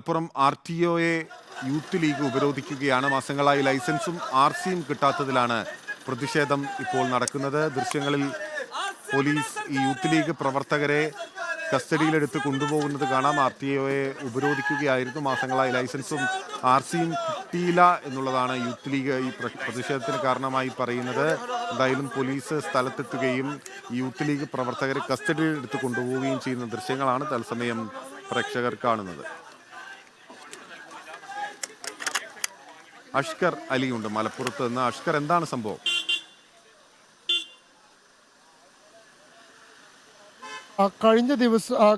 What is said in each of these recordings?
മലപ്പുറം RTOയെ youth league ഉപരോധിക്കുകയാണ്. മാസങ്ങളായി ലൈസൻസും RCയും കിട്ടാത്തതിലാണ് പ്രതിഷേധം ഇപ്പോൾ നടക്കുന്നത്. ദൃശ്യങ്ങളിൽ പോലീസ് ഈ യൂത്ത് ലീഗ് പ്രവർത്തകരെ കസ്റ്റഡിയിലെടുത്ത് കൊണ്ടുപോകുന്നത് കാണാം. RTOയെ ഉപരോധിക്കുകയായിരുന്നു. മാസങ്ങളായി ലൈസൻസും RCയും കിട്ടിയില്ല എന്നുള്ളതാണ് യൂത്ത് ലീഗ് ഈ പ്രതിഷേധത്തിന് കാരണമായി പറയുന്നത്. എന്തായാലും പോലീസ് സ്ഥലത്തെത്തുകയും യൂത്ത് ലീഗ് പ്രവർത്തകരെ കസ്റ്റഡിയിലെടുത്ത് കൊണ്ടുപോവുകയും ചെയ്യുന്ന ദൃശ്യങ്ങളാണ് തത്സമയം പ്രേക്ഷകർ കാണുന്നത്. അഷ്കർ അലിയുണ്ട് മലപ്പുറത്ത് നിന്ന്. അഷ്കർ, എന്താണ് സംഭവം?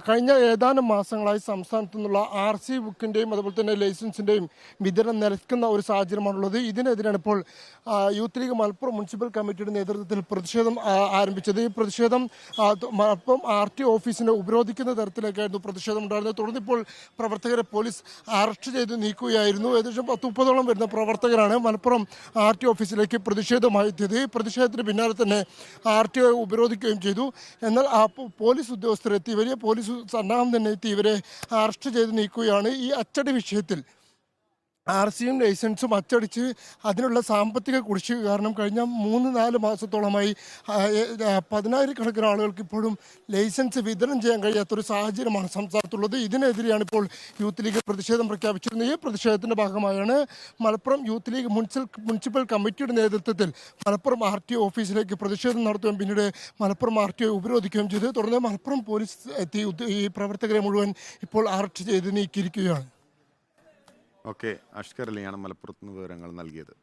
കഴിഞ്ഞ ഏതാനും മാസങ്ങളായി സംസ്ഥാനത്തു നിന്നുള്ള RC ബുക്കിൻ്റെയും അതുപോലെ തന്നെ ലൈസൻസിൻ്റെയും വിതരണം നിലയ്ക്കുന്ന ഒരു സാഹചര്യമാണുള്ളത്. ഇതിനെതിരാണ് ഇപ്പോൾ യൂത്ത് ലീഗ് മലപ്പുറം മുനിസിപ്പൽ കമ്മിറ്റിയുടെ നേതൃത്വത്തിൽ പ്രതിഷേധം ആരംഭിച്ചത്. ഈ പ്രതിഷേധം മലപ്പുറം RTO ഓഫീസിനെ ഉപരോധിക്കുന്ന തരത്തിലേക്കായിരുന്നു പ്രതിഷേധം ഉണ്ടായിരുന്നത്. തുടർന്ന് ഇപ്പോൾ പ്രവർത്തകരെ പോലീസ് അറസ്റ്റ് ചെയ്ത് നീക്കുകയായിരുന്നു. ഏകദേശം 30-ഓളം വരുന്ന പ്രവർത്തകരാണ് മലപ്പുറം RTO ഓഫീസിലേക്ക് പ്രതിഷേധമായി എത്തിയത്. ഈ പ്രതിഷേധത്തിന് പിന്നാലെ തന്നെ RTO ഉപരോധിക്കുകയും ചെയ്തു. എന്നാൽ പോലീസ് ഉദ്യോഗസ്ഥരെത്തി, വലിയ പോലീസ് സന്നാഹം തന്നെ എത്തി ഇവരെ അറസ്റ്റ് ചെയ്ത് നീക്കുകയാണ്. ഈ അച്ചടി വിഷയത്തിൽ RCയും ലൈസൻസും അച്ചടിച്ച് അതിനുള്ള സാമ്പത്തിക കുടിശ്ശിക കാരണം കഴിഞ്ഞ 3-4 മാസത്തോളമായി 10,000-കണക്കിന് ആളുകൾക്ക് ഇപ്പോഴും ലൈസൻസ് വിതരണം ചെയ്യാൻ കഴിയാത്തൊരു സാഹചര്യമാണ് സംസ്ഥാനത്തുള്ളത്. ഇതിനെതിരെയാണ് ഇപ്പോൾ യൂത്ത് ലീഗ് പ്രതിഷേധം പ്രഖ്യാപിച്ചിരുന്നത്. ഈ പ്രതിഷേധത്തിൻ്റെ ഭാഗമായാണ് മലപ്പുറം യൂത്ത് ലീഗ് മുനിസിപ്പൽ കമ്മിറ്റിയുടെ നേതൃത്വത്തിൽ മലപ്പുറം RTO ഓഫീസിലേക്ക് പ്രതിഷേധം നടത്തുകയും പിന്നീട് മലപ്പുറം RTO ഉപരോധിക്കുകയും ചെയ്തു. തുടർന്ന് മലപ്പുറം പോലീസ് എത്തി ഈ പ്രവർത്തകരെ മുഴുവൻ ഇപ്പോൾ അറസ്റ്റ് ചെയ്ത് നീക്കിയിരിക്കുകയാണ്. ഓക്കെ, അഷ്കർ അലിയാണ് മലപ്പുറത്ത് നിന്ന് വിവരങ്ങൾ നൽകിയത്.